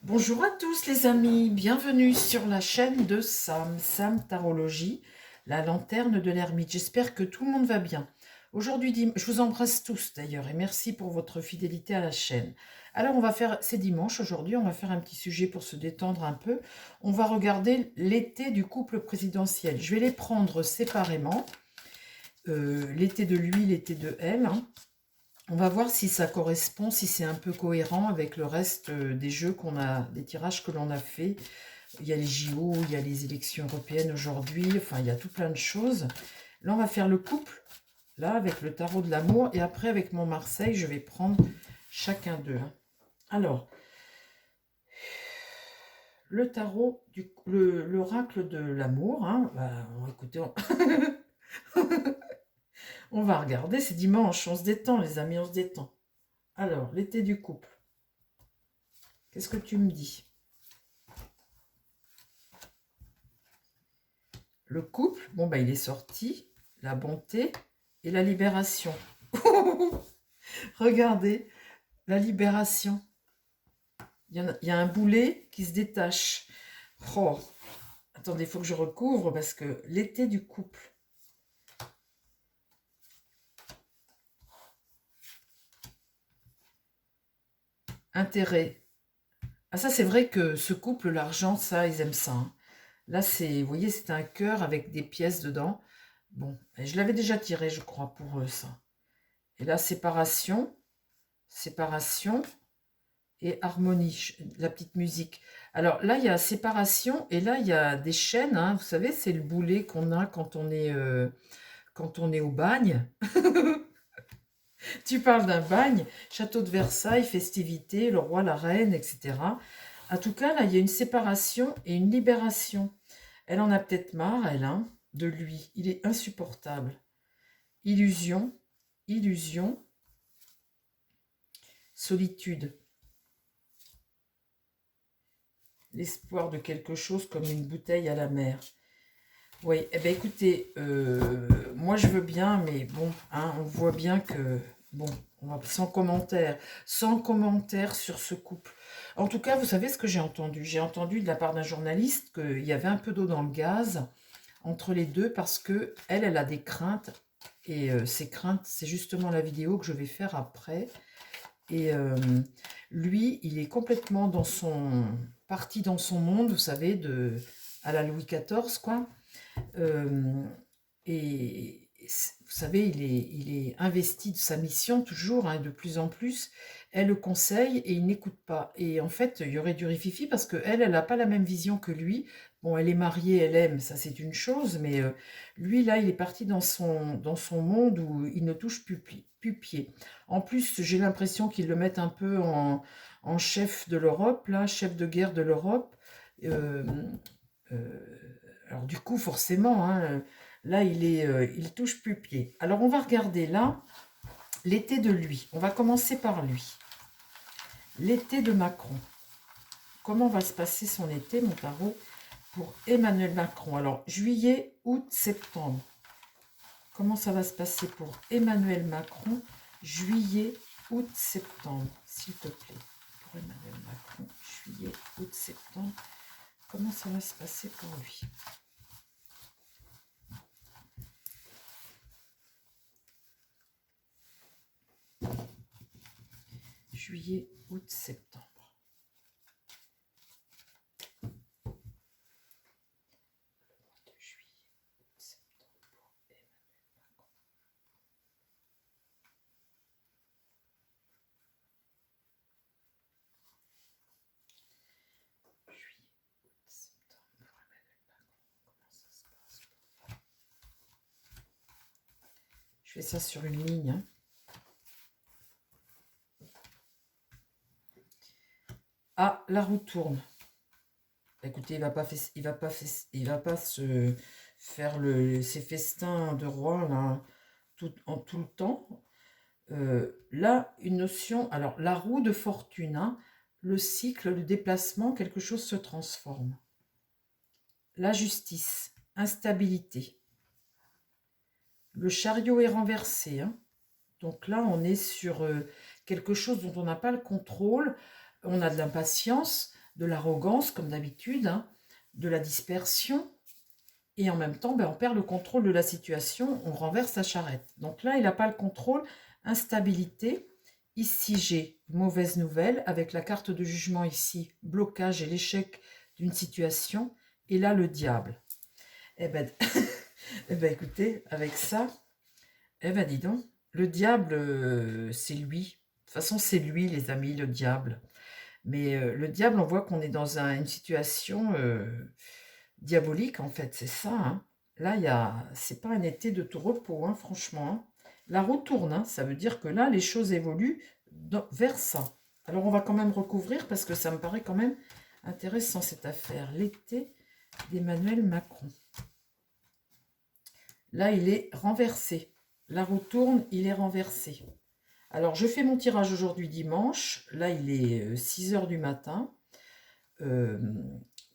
Bonjour à tous les amis, bienvenue sur la chaîne de Sam Tarologie, la lanterne de l'ermite. J'espère que tout le monde va bien. Aujourd'hui, je vous embrasse tous d'ailleurs et merci pour votre fidélité à la chaîne. Alors c'est dimanche aujourd'hui, on va faire un petit sujet pour se détendre un peu. On va regarder l'été du couple présidentiel. Je vais les prendre séparément, l'été de lui, l'été de elle, hein. On va voir si ça correspond, si c'est un peu cohérent avec le reste des jeux qu'on a, des tirages que l'on a fait. Il y a les JO, il y a les élections européennes aujourd'hui, enfin il y a tout plein de choses. Là on va faire le couple, là avec le tarot de l'amour, et après avec mon Marseille, je vais prendre chacun d'eux, hein. Alors, le tarot, l'oracle de l'amour, hein, bah, écoutez, on va regarder, c'est dimanche, on se détend les amis, on se détend. Alors, l'été du couple, qu'est-ce que tu me dis? Le couple, bon bah il est sorti, la bonté et la libération. Regardez, la libération. Il y a un boulet qui se détache. Oh, attendez, il faut que je recouvre parce que l'été du couple. Intérêt. Ah ça c'est vrai que ce couple, l'argent, ça, ils aiment ça, hein. Là c'est, vous voyez, c'est un cœur avec des pièces dedans. Bon, et je l'avais déjà tiré, je crois, pour eux, ça. Et là, séparation, séparation. Et harmonie, la petite musique. Alors là, il y a séparation et là, il y a des chaînes, hein. Vous savez, c'est le boulet qu'on a quand on est au bagne. Tu parles d'un bagne, château de Versailles, festivités, le roi, la reine, etc. En tout cas, là, il y a une séparation et une libération. Elle en a peut-être marre, elle, hein, de lui. Il est insupportable. Illusion, illusion, solitude. L'espoir de quelque chose comme une bouteille à la mer. Oui, eh bien écoutez, moi je veux bien, mais bon, hein, on voit bien que, bon, sans commentaire sur ce couple. En tout cas, vous savez ce que j'ai entendu? J'ai entendu de la part d'un journaliste qu'il y avait un peu d'eau dans le gaz entre les deux parce que elle a des craintes et ces craintes, c'est justement la vidéo que je vais faire après. Et lui, il est complètement parti dans son monde, vous savez, à la Louis XIV, quoi. Euh, et vous savez, il est investi de sa mission toujours, hein, de plus en plus. Elle le conseille et il n'écoute pas. Et en fait, il y aurait du rififi parce qu'elle, elle n'a pas la même vision que lui. Bon, elle est mariée, elle aime, ça c'est une chose, mais lui, là, il est parti dans son monde où il ne touche plus pied. En plus, j'ai l'impression qu'ils le mettent un peu en chef de l'Europe, là, chef de guerre de l'Europe. Euh, euh, alors du coup, forcément, hein, là, il touche plus pied. Alors on va regarder là l'été de lui. On va commencer par lui. L'été de Macron. Comment va se passer son été, mon tarot, pour Emmanuel Macron? Alors juillet, août, septembre. Comment ça va se passer pour Emmanuel Macron, juillet, août, septembre, s'il te plaît. Pour Emmanuel Macron, juillet, août, septembre. Comment ça va se passer pour lui? Juillet, août, septembre. De juillet, août, septembre pour Emmanuel Macron. Juillet, août, septembre pour Emmanuel Macron. Comment ça se passe? Je fais ça sur une ligne, hein. Ah, la roue tourne. Écoutez, il va pas se faire ses festins de roi là, en tout le temps. Là, une notion. Alors, la roue de fortune, hein, le cycle, le déplacement, quelque chose se transforme. La justice, instabilité. Le chariot est renversé, hein. Donc là, on est sur quelque chose dont on n'a pas le contrôle. On a de l'impatience, de l'arrogance, comme d'habitude, hein, de la dispersion. Et en même temps, ben, on perd le contrôle de la situation, on renverse la charrette. Donc là, il n'a pas le contrôle, instabilité. Ici, j'ai mauvaise nouvelle, avec la carte de jugement ici, blocage et l'échec d'une situation. Et là, le diable. Eh ben, eh ben écoutez, avec ça, eh ben dis donc, le diable, c'est lui. De toute façon, c'est lui, les amis, le diable. Mais le diable, on voit qu'on est dans une situation diabolique, en fait, c'est ça. Hein. Là, c'est pas un été de tout repos, hein, franchement. Hein. La roue tourne, hein, ça veut dire que là, les choses évoluent vers ça. Alors, on va quand même recouvrir parce que ça me paraît quand même intéressant, cette affaire. L'été d'Emmanuel Macron. Là, il est renversé. La roue tourne, il est renversé. Alors, je fais mon tirage aujourd'hui dimanche. Là, il est 6 h du matin.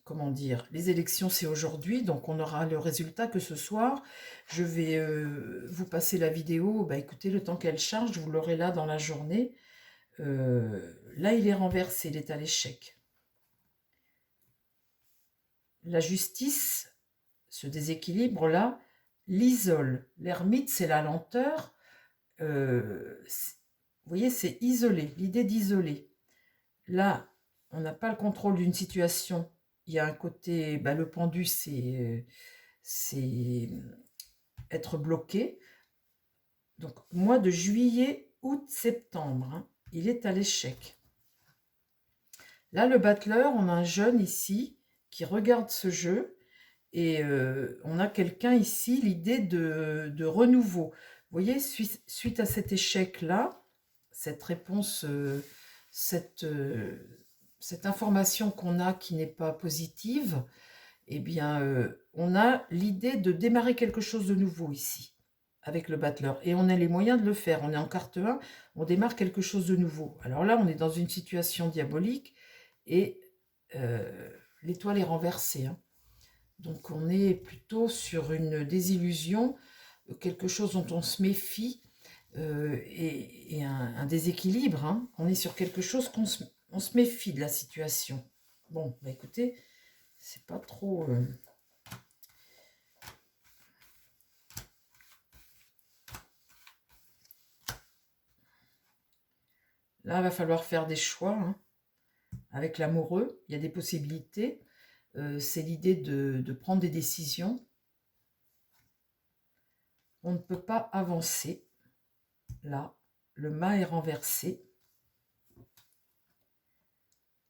Comment dire, les élections, c'est aujourd'hui. Donc, on aura le résultat que ce soir. Je vais vous passer la vidéo. Bah, écoutez, le temps qu'elle charge, vous l'aurez là dans la journée. Là, il est renversé. Il est à l'échec. La justice, ce déséquilibre-là, l'isole. L'ermite, c'est la lenteur. Vous voyez, c'est isolé, l'idée d'isoler. Là, on n'a pas le contrôle d'une situation. Il y a un côté, bah, le pendu, c'est être bloqué. Donc, mois de juillet, août, septembre, hein, il est à l'échec. Là, le battleur, on a un jeune ici qui regarde ce jeu. Et on a quelqu'un ici, l'idée de renouveau. Vous voyez, suite à cet échec-là, cette réponse, cette information qu'on a qui n'est pas positive, eh bien, on a l'idée de démarrer quelque chose de nouveau ici, avec le battleur. Et on a les moyens de le faire. On est en carte 1, on démarre quelque chose de nouveau. Alors là, on est dans une situation diabolique et l'étoile est renversée, hein. Donc on est plutôt sur une désillusion, quelque chose dont on se méfie et un déséquilibre. Hein. On est sur quelque chose on se méfie de la situation. Bon, bah écoutez, c'est pas trop... Là, il va falloir faire des choix. Hein. Avec l'amoureux, il y a des possibilités. C'est l'idée de prendre des décisions. On ne peut pas avancer. Là, le mât est renversé.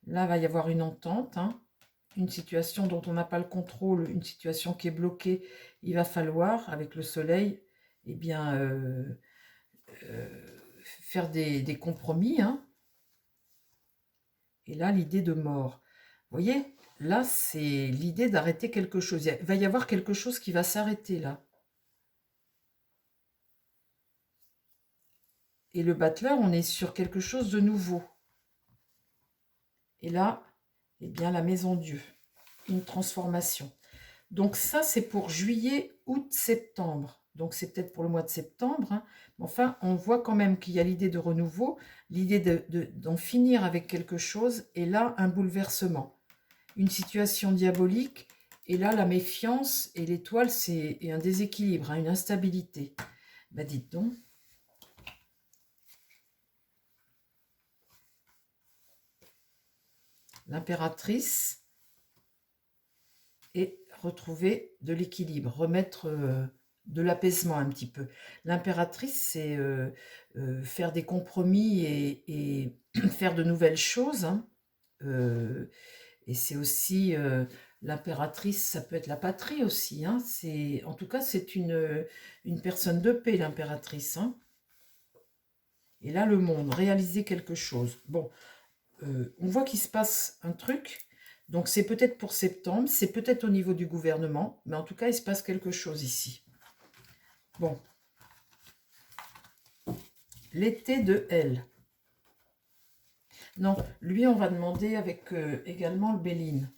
Là, il va y avoir une entente, hein, une situation dont on n'a pas le contrôle, une situation qui est bloquée. Il va falloir, avec le soleil, eh bien, faire des compromis. Hein. Et là, l'idée de mort. Vous voyez, là, c'est l'idée d'arrêter quelque chose. Il va y avoir quelque chose qui va s'arrêter là. Et le battleur, on est sur quelque chose de nouveau. Et là, eh bien, la maison Dieu, une transformation. Donc ça, c'est pour juillet, août, septembre. Donc c'est peut-être pour le mois de septembre. Hein. Enfin, on voit quand même qu'il y a l'idée de renouveau, l'idée d'en finir avec quelque chose. Et là, un bouleversement. Une situation diabolique. Et là, la méfiance et l'étoile, c'est un déséquilibre, hein, une instabilité. Ben dites donc. L'impératrice et retrouver de l'équilibre, remettre de l'apaisement un petit peu. L'impératrice, c'est faire des compromis et faire de nouvelles choses. Hein. Et c'est aussi l'impératrice, ça peut être la patrie aussi. Hein. En tout cas, c'est une personne de paix, l'impératrice. Hein. Et là, le monde, réaliser quelque chose. Bon, on voit qu'il se passe un truc. Donc c'est peut-être pour septembre, c'est peut-être au niveau du gouvernement, mais en tout cas, il se passe quelque chose ici. Bon. L'été de elle. Non, lui, on va demander avec également le Béline.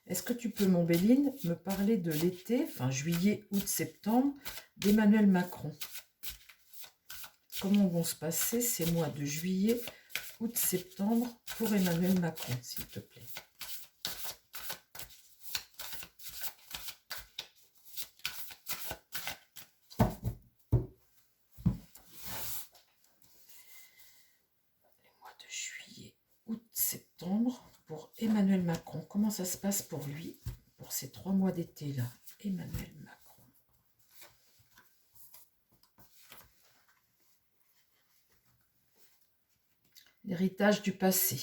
Est-ce que tu peux, mon Béline, me parler de l'été, enfin juillet, août, septembre, d'Emmanuel Macron? Comment vont se passer ces mois de juillet, août, septembre pour Emmanuel Macron, s'il te plaît? pour Emmanuel Macron. Comment ça se passe pour lui, pour ces 3 mois d'été là? Emmanuel Macron. L'héritage du passé.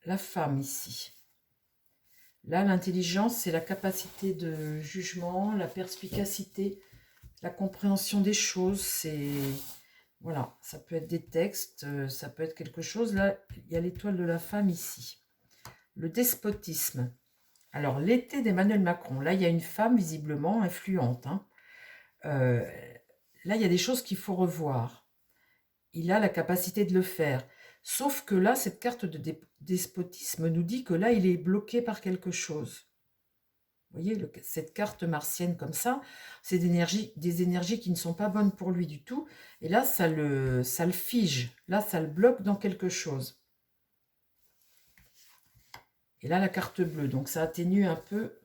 La femme ici. Là, l'intelligence, c'est la capacité de jugement, la perspicacité, la compréhension des choses. C'est voilà, ça peut être des textes, ça peut être quelque chose. Là, il y a l'étoile de la femme ici. Le despotisme. Alors, l'été d'Emmanuel Macron. Là, il y a une femme visiblement influente. Hein. Là, il y a des choses qu'il faut revoir. Il a la capacité de le faire. Sauf que là, cette carte de despotisme nous dit que là, il est bloqué par quelque chose. Vous voyez, cette carte martienne comme ça, c'est des énergies qui ne sont pas bonnes pour lui du tout. Et là, ça le fige. Là, ça le bloque dans quelque chose. Et là, la carte bleue. Donc, ça atténue un peu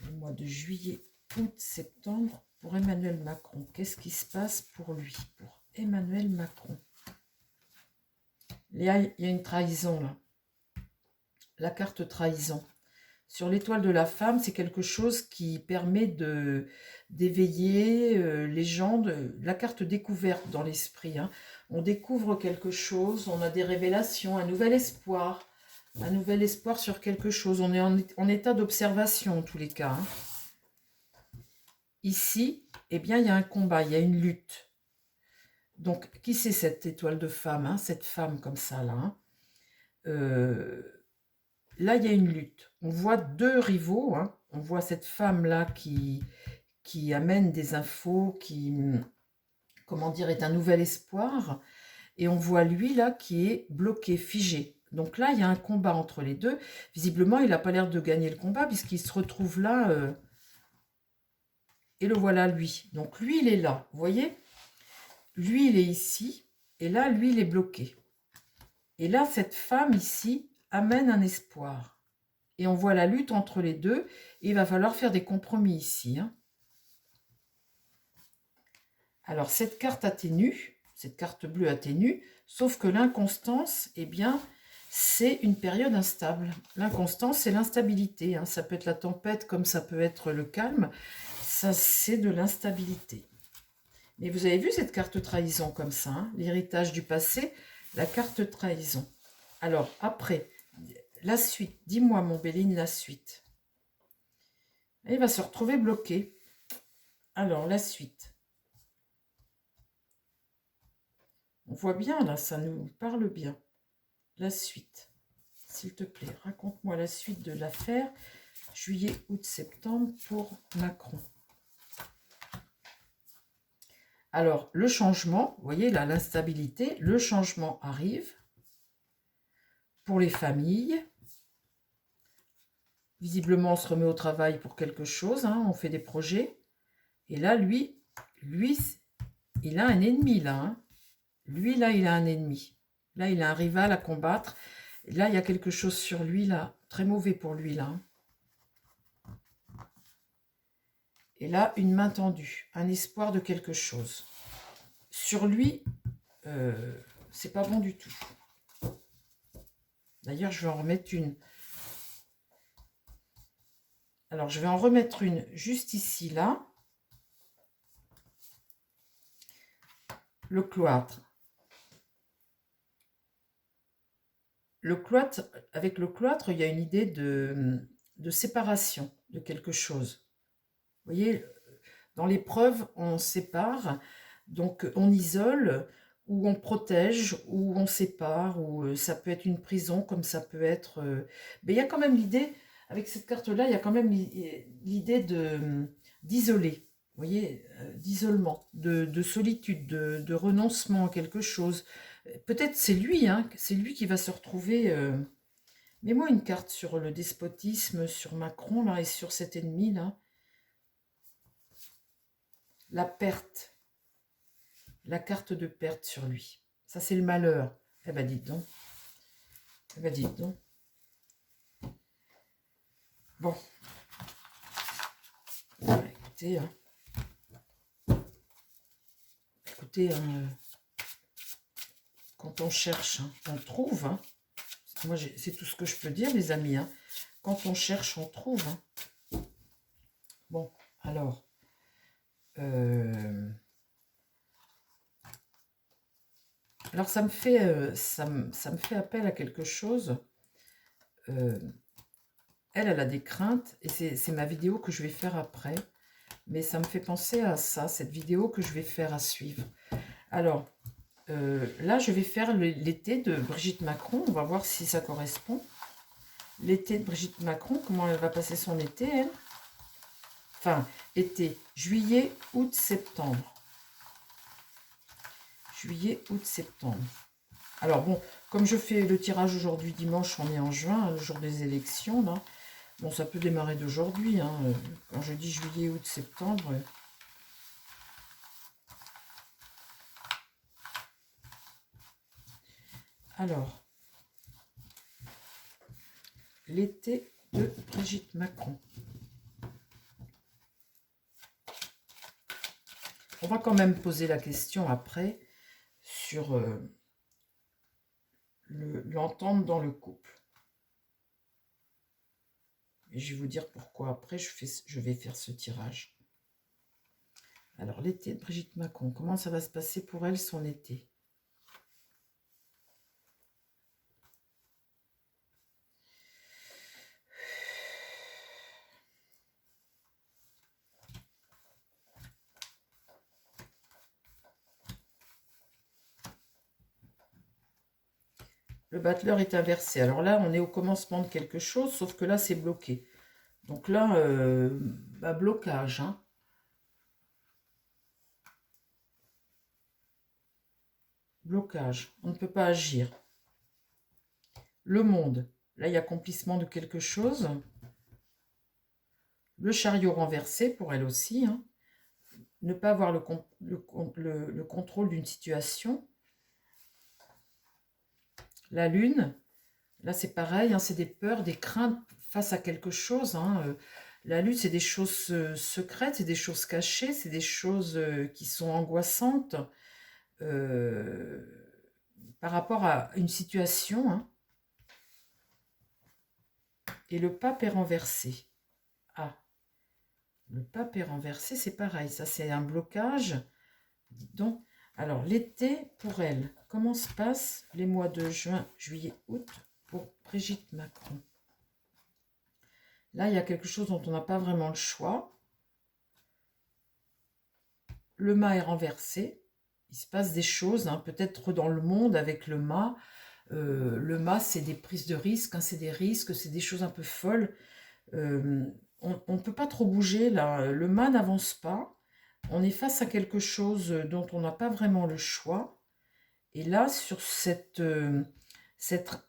le mois de juillet, août, septembre. Pour Emmanuel Macron, qu'est-ce qui se passe pour lui? Pour Emmanuel Macron. Il y a une trahison là. La carte trahison. Sur l'étoile de la femme, c'est quelque chose qui permet d'éveiller les gens. La carte découverte dans l'esprit. Hein. On découvre quelque chose, on a des révélations, un nouvel espoir. Un nouvel espoir sur quelque chose. On est en état d'observation en tous les cas. Hein. Ici, eh bien, il y a un combat, il y a une lutte. Donc, qui c'est cette étoile de femme, hein, cette femme comme ça, là hein là, il y a une lutte. On voit 2 rivaux. Hein. On voit cette femme-là qui amène des infos, qui, comment dire, est un nouvel espoir. Et on voit lui, là, qui est bloqué, figé. Donc là, il y a un combat entre les deux. Visiblement, il n'a pas l'air de gagner le combat puisqu'il se retrouve là... Et le voilà, lui. Donc, lui, il est là. Vous voyez? Lui, il est ici. Et là, lui, il est bloqué. Et là, cette femme ici amène un espoir. Et on voit la lutte entre les deux. Et il va falloir faire des compromis ici. Hein. Alors, cette carte atténue. Cette carte bleue atténue. Sauf que l'inconstance, eh bien, c'est une période instable. L'inconstance, c'est l'instabilité. Hein. Ça peut être la tempête comme ça peut être le calme. Ça, c'est de l'instabilité. Mais vous avez vu cette carte trahison comme ça, hein, l'héritage du passé, la carte trahison. Alors, après, la suite. Dis-moi, mon Béline, la suite. Il va se retrouver bloqué. Alors, la suite. On voit bien, là, ça nous parle bien. La suite. S'il te plaît, raconte-moi la suite de l'affaire. Juillet, août, septembre pour Macron. Alors, le changement, vous voyez là, l'instabilité, le changement arrive pour les familles. Visiblement, on se remet au travail pour quelque chose, hein, on fait des projets. Et là, lui, il a un ennemi, là. Hein. Lui, là, il a un ennemi. Là, il a un rival à combattre. Et là, il y a quelque chose sur lui, là, très mauvais pour lui, là. Hein. Et là, une main tendue, un espoir de quelque chose. Sur lui, c'est pas bon du tout. D'ailleurs, je vais en remettre une. Alors, je vais en remettre une juste ici, là. Le cloître. Le cloître, avec le cloître, il y a une idée de séparation de quelque chose. Vous voyez, dans l'épreuve, on sépare, donc on isole, ou on protège, ou on sépare, ou ça peut être une prison, comme ça peut être... Mais il y a quand même l'idée, avec cette carte-là, il y a quand même l'idée d'isoler, vous voyez, d'isolement, de solitude, de renoncement à quelque chose. Peut-être c'est lui, hein, c'est lui qui va se retrouver... Mets-moi une carte sur le despotisme, sur Macron, là, et sur cet ennemi, là. La perte. La carte de perte sur lui. Ça, c'est le malheur. Eh ben, dites donc. Eh ben, dites donc. Bon. Écoutez, hein. Écoutez, on cherche, hein, on trouve. Hein. Moi, c'est tout ce que je peux dire, les amis. Hein. Quand on cherche, on trouve. Hein. Bon, alors... alors, ça me fait, ça me fait appel à quelque chose. Elle a des craintes, et c'est ma vidéo que je vais faire après. Mais ça me fait penser à ça, cette vidéo que je vais faire à suivre. Alors, là, je vais faire l'été de Brigitte Macron. On va voir si ça correspond. L'été de Brigitte Macron, comment elle va passer son été, elle? Enfin, été, juillet, août, septembre. Juillet, août, septembre. Alors bon, comme je fais le tirage aujourd'hui dimanche, on est en juin, le jour des élections, là. Bon, ça peut démarrer d'aujourd'hui, hein. Quand je dis juillet, août, septembre... Alors, l'été de Brigitte Macron. On va quand même poser la question après sur l'entente dans le couple. Et je vais vous dire pourquoi après je vais faire ce tirage. Alors, l'été de Brigitte Macron, comment ça va se passer pour elle, son été? Le battleur est inversé. Alors là, on est au commencement de quelque chose, sauf que là, c'est bloqué. Donc là, blocage. Hein. Blocage. On ne peut pas agir. Le monde. Là, il y a accomplissement de quelque chose. Le chariot renversé, pour elle aussi. Hein. Ne pas avoir le contrôle d'une situation. La lune. Là, c'est pareil. Hein, c'est des peurs, des craintes face à quelque chose. Hein. La lune, c'est des choses secrètes, c'est des choses cachées, c'est des choses qui sont angoissantes. Par rapport à une situation. Hein. Et le pape est renversé. Ah, le pape est renversé, c'est pareil. Ça, c'est un blocage. Dis donc. Alors, l'été pour elle. Comment se passent les mois de juin, juillet, août pour Brigitte Macron? Là, il y a quelque chose dont on n'a pas vraiment le choix. Le mât est renversé. Il se passe des choses, hein, peut-être dans le monde avec le mât. Le mât, c'est des prises de risques, hein, c'est des risques, c'est des choses un peu folles. On ne peut pas trop bouger, là. Le mât n'avance pas. On est face à quelque chose dont on n'a pas vraiment le choix. Et là, sur cette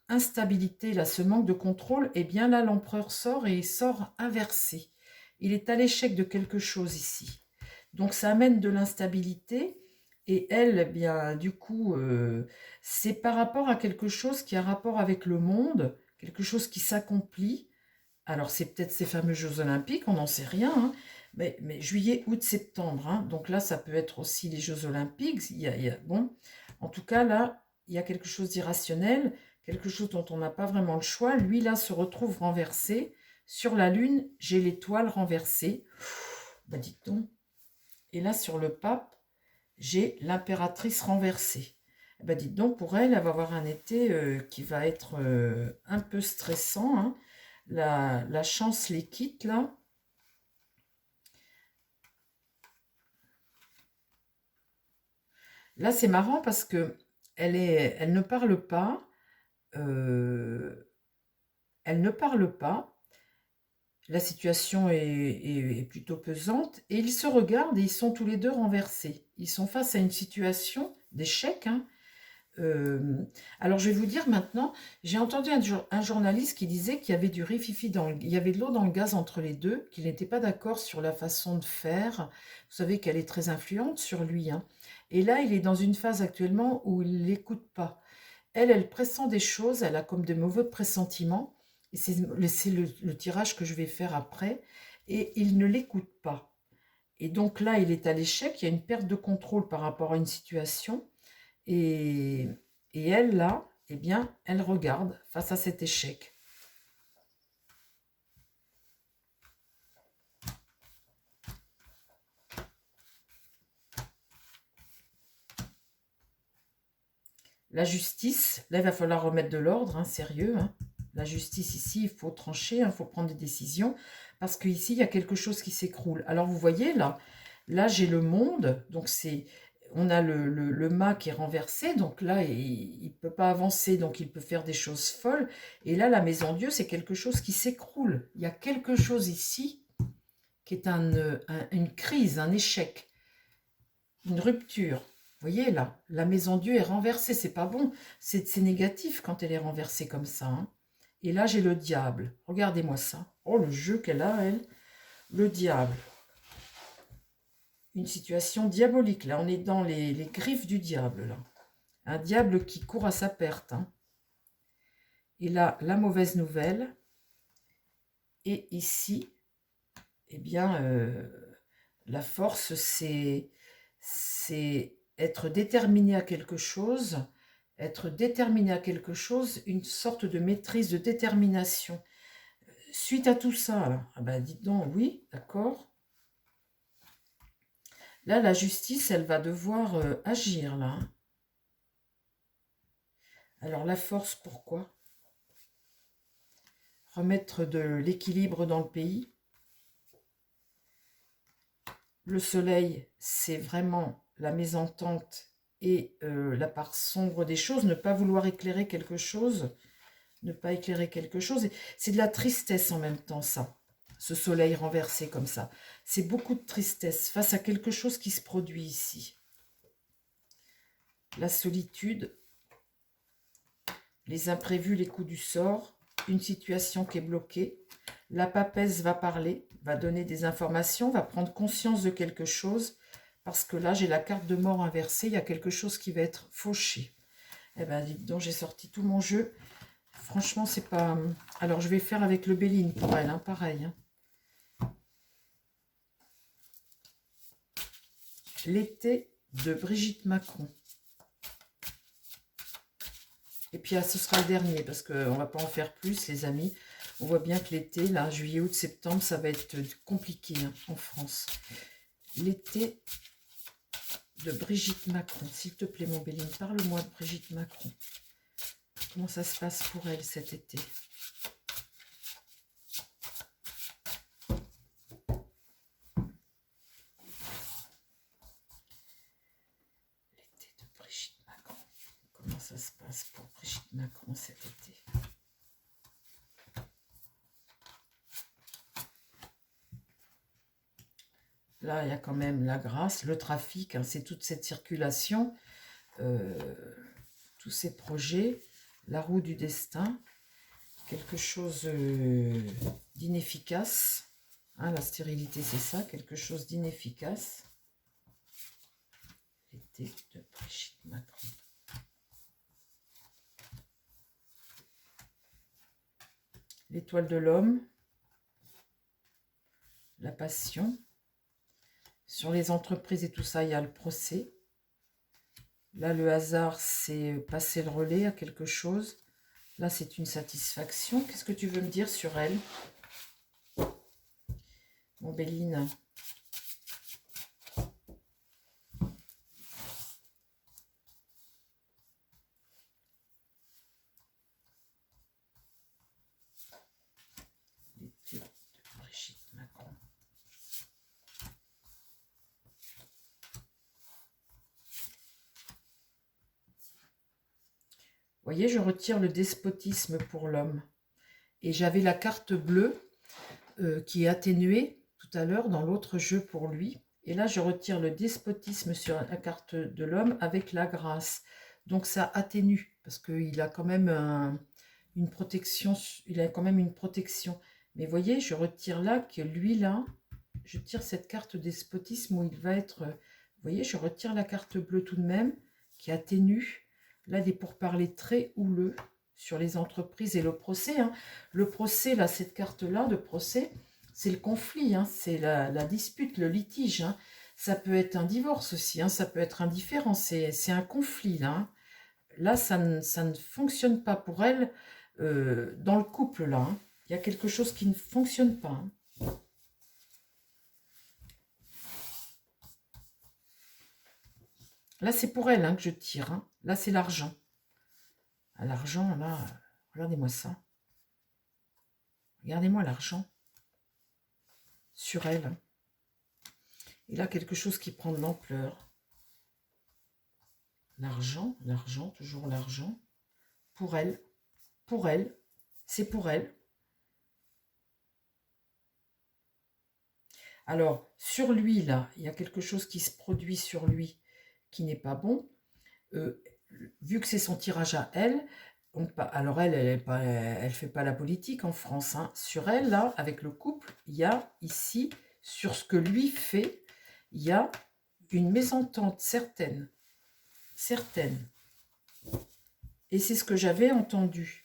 instabilité, là, ce manque de contrôle, eh bien là, l'empereur sort et il sort inversé. Il est à l'échec de quelque chose ici. Donc ça amène de l'instabilité. Et elle, eh bien, du coup, c'est par rapport à quelque chose qui a rapport avec le monde, quelque chose qui s'accomplit. Alors, c'est peut-être ces fameux Jeux Olympiques, on n'en sait rien, hein, mais juillet, août, septembre. Hein, donc là, ça peut être aussi les Jeux Olympiques. Bon, en tout cas, là, il y a quelque chose d'irrationnel, quelque chose dont on n'a pas vraiment le choix. Lui, là, se retrouve renversé. Sur la Lune, j'ai l'étoile renversée. Bah, dites donc. Et là, sur le pape, j'ai l'impératrice renversée. Eh ben, dites donc, pour elle, elle va avoir un été qui va être un peu stressant. Hein. La chance les quitte, là. Là, c'est marrant parce que elle ne parle pas. Elle ne parle pas. La situation est plutôt pesante. Et ils se regardent et ils sont tous les deux renversés. Ils sont face à une situation d'échec, hein. Alors, je vais vous dire maintenant, j'ai entendu un journaliste qui disait qu'il y avait du rififi il y avait de l'eau dans le gaz entre les deux, qu'il n'était pas d'accord sur la façon de faire. Vous savez qu'elle est très influente sur lui, hein. Et là, il est dans une phase actuellement où il ne l'écoute pas. Elle pressent des choses, elle a comme de mauvais pressentiments. Et c'est le tirage que je vais faire après. Et il ne l'écoute pas. Et donc là, il est à l'échec, il y a une perte de contrôle par rapport à une situation. Et Et elle, là, eh bien, elle regarde face à cet échec. La justice, là, il va falloir remettre de l'ordre, hein, sérieux. Hein. La justice, ici, il faut trancher, il faut prendre des décisions, parce qu'ici, il y a quelque chose qui s'écroule. Alors, vous voyez, là j'ai le monde, donc on a le mât qui est renversé, donc là, il ne peut pas avancer, donc il peut faire des choses folles. Et là, la maison Dieu, c'est quelque chose qui s'écroule. Il y a quelque chose ici qui est une crise, un échec, une rupture. Vous voyez là, la maison Dieu est renversée, c'est pas bon, c'est négatif quand elle est renversée comme ça. Hein. Et là j'ai le diable, regardez-moi ça. Oh le jeu qu'elle a elle, le diable. Une situation diabolique, là on est dans les griffes du diable là. Un diable qui court à sa perte. Hein. Et là la mauvaise nouvelle, et ici, eh bien la force c'est être déterminé à quelque chose, une sorte de maîtrise, de détermination. Suite à tout ça, là, ah ben dites donc, oui, d'accord. Là, la justice, elle va devoir agir, là. Hein. Alors, la force, pourquoi? Remettre de l'équilibre dans le pays. Le soleil, c'est vraiment la mésentente et la part sombre des choses, ne pas vouloir éclairer quelque chose, c'est de la tristesse en même temps, ça, ce soleil renversé comme ça. C'est beaucoup de tristesse face à quelque chose qui se produit ici. La solitude, les imprévus, les coups du sort, une situation qui est bloquée. La papesse va parler, va donner des informations, va prendre conscience de quelque chose, parce que là, j'ai la carte de mort inversée, il y a quelque chose qui va être fauché. Eh bien, dites donc, j'ai sorti tout mon jeu. Franchement, c'est pas... Alors, je vais faire avec le Béline pour elle, hein, pareil. Hein. L'été de Brigitte Macron. Et puis, ce sera le dernier, parce qu'on ne va pas en faire plus, les amis. On voit bien que l'été, là, juillet, août, septembre, ça va être compliqué hein, en France. L'été de Brigitte Macron. S'il te plaît, mon Béline, parle-moi de Brigitte Macron. Comment ça se passe pour elle cet été? L'été de Brigitte Macron. Comment ça se passe pour Brigitte Macron cet été? Là, il y a quand même la grâce, le trafic, hein, c'est toute cette circulation, tous ces projets, la roue du destin, quelque chose d'inefficace. Hein, la stérilité, c'est ça, quelque chose d'inefficace. L'été de Brigitte Macron. L'étoile de l'homme, la passion. Sur les entreprises et tout ça, il y a le procès. Là, le hasard, c'est passer le relais à quelque chose. Là, c'est une satisfaction. Qu'est-ce que tu veux me dire sur elle, mon Béline? L'été de Brigitte Macron. Vous voyez, je retire le despotisme pour l'homme. Et j'avais la carte bleue qui est atténuée tout à l'heure dans l'autre jeu pour lui. Et là, je retire le despotisme sur la carte de l'homme avec la grâce. Donc ça atténue, parce qu'il a quand même une protection. Il a quand même une protection. Mais vous voyez, je retire là que lui, là, je tire cette carte despotisme où il va être... Vous voyez, je retire la carte bleue tout de même, qui atténue. Là, des pourparlers très houleux sur les entreprises et le procès. Hein. Le procès, là, cette carte-là de procès, c'est le conflit, hein, c'est la dispute, le litige. Hein. Ça peut être un divorce aussi, hein, ça peut être un différend, c'est un conflit, là. Hein. là, ça ne fonctionne pas pour elle dans le couple, là. Hein. Il y a quelque chose qui ne fonctionne pas. Hein. Là, c'est pour elle hein, que je tire. Hein. Là, c'est l'argent. Ah, l'argent, là, regardez-moi ça. Regardez-moi l'argent sur elle. Hein. Et là, quelque chose qui prend de l'ampleur. L'argent, l'argent, toujours l'argent. Pour elle, c'est pour elle. Alors, sur lui, là, il y a quelque chose qui se produit sur lui qui n'est pas bon. Vu que c'est son tirage à elle, alors elle fait pas la politique en France. Hein. Sur elle, là, avec le couple, il y a ici, sur ce que lui fait, il y a une mésentente certaine. Et c'est ce que j'avais entendu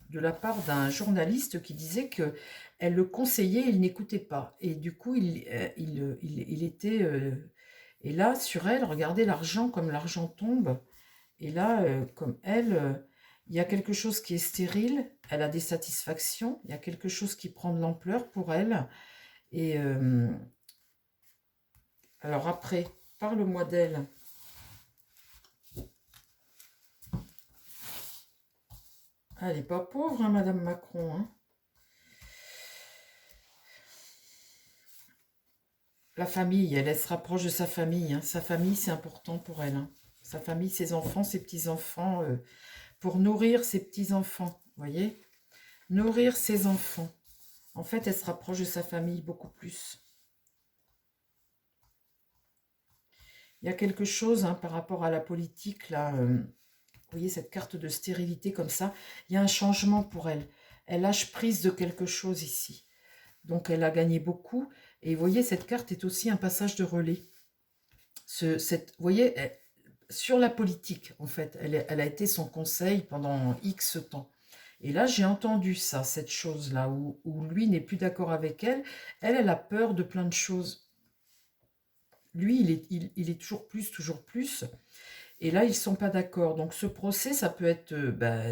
de la part d'un journaliste qui disait que elle le conseillait, il n'écoutait pas. Et du coup, il était... et là, sur elle, regardez l'argent, comme l'argent tombe. Et là, comme elle, il y a quelque chose qui est stérile, elle a des satisfactions, il y a quelque chose qui prend de l'ampleur pour elle. Et alors après, parle-moi d'elle. Elle n'est pas pauvre, hein, Madame Macron. Hein. La famille, elle se rapproche de sa famille. Hein. Sa famille, c'est important pour elle. Hein. Sa famille, ses enfants, ses petits-enfants, pour nourrir ses petits-enfants, vous voyez? Nourrir ses enfants. En fait, elle se rapproche de sa famille beaucoup plus. Il y a quelque chose hein, par rapport à la politique, là, vous voyez cette carte de stérilité comme ça, il y a un changement pour elle. Elle lâche prise de quelque chose ici. Donc elle a gagné beaucoup. Et vous voyez, cette carte est aussi un passage de relais. Vous voyez, sur la politique, en fait, elle a été son conseil pendant X temps. Et là, j'ai entendu ça, cette chose-là, où lui n'est plus d'accord avec elle. Elle a peur de plein de choses. Lui, il est toujours plus, toujours plus. Et là, ils ne sont pas d'accord. Donc, ce procès, ça peut être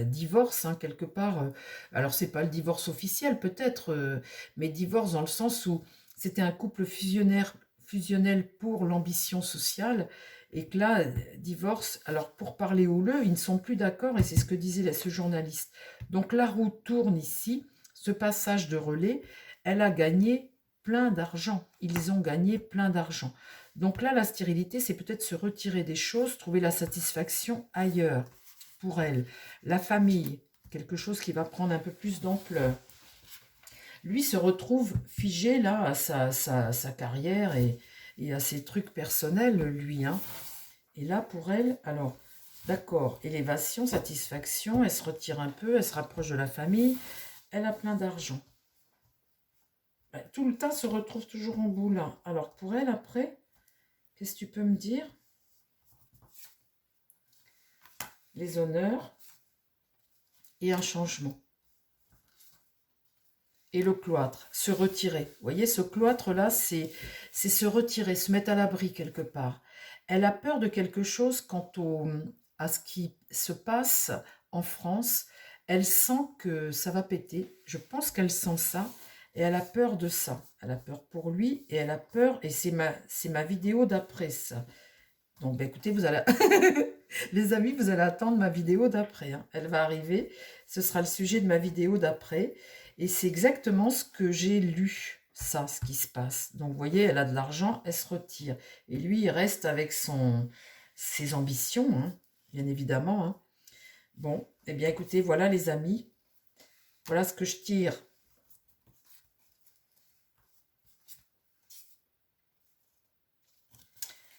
divorce, hein, quelque part. Alors, c'est pas le divorce officiel, peut-être, mais divorce dans le sens où c'était un couple fusionnel pour l'ambition sociale. Et que là, divorce, alors pour parler houleux, ils ne sont plus d'accord, et c'est ce que disait ce journaliste. Donc, la roue tourne ici, ce passage de relais, elle a gagné plein d'argent. Ils ont gagné plein d'argent. Donc là, la stérilité, c'est peut-être se retirer des choses, trouver la satisfaction ailleurs pour elle. La famille, quelque chose qui va prendre un peu plus d'ampleur. Lui se retrouve figé là à sa carrière et à ses trucs personnels, lui. Hein. Et là, pour elle, alors, d'accord, élévation, satisfaction, elle se retire un peu, elle se rapproche de la famille, elle a plein d'argent. Tout le temps se retrouve toujours en bout là. Alors, pour elle, après... Qu'est-ce que tu peux me dire? Les honneurs et un changement. Et le cloître, se retirer. Vous voyez, ce cloître-là, c'est se retirer, se mettre à l'abri quelque part. Elle a peur de quelque chose quant à ce qui se passe en France. Elle sent que ça va péter. Je pense qu'elle sent ça. Et elle a peur de ça. Elle a peur pour lui et elle a peur. Et c'est ma vidéo d'après ça. Donc, écoutez, vous allez... Les amis, vous allez attendre ma vidéo d'après. Hein. Elle va arriver. Ce sera le sujet de ma vidéo d'après. Et c'est exactement ce que j'ai lu. Ça, ce qui se passe. Donc, vous voyez, elle a de l'argent, elle se retire. Et lui, il reste avec ses ambitions, hein, bien évidemment. Hein. Bon, eh bien, écoutez, voilà les amis. Voilà ce que je tire.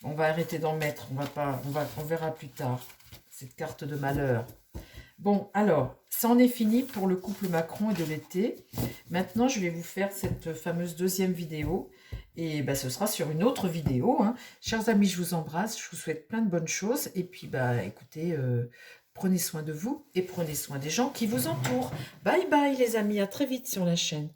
On va arrêter d'en mettre, on verra plus tard, cette carte de malheur. Bon, alors, ça en est fini pour le couple Macron et de l'été. Maintenant, je vais vous faire cette fameuse deuxième vidéo. Et ce sera sur une autre vidéo. Hein. Chers amis, je vous embrasse, je vous souhaite plein de bonnes choses. Et puis, écoutez, prenez soin de vous et prenez soin des gens qui vous entourent. Bye bye les amis, à très vite sur la chaîne.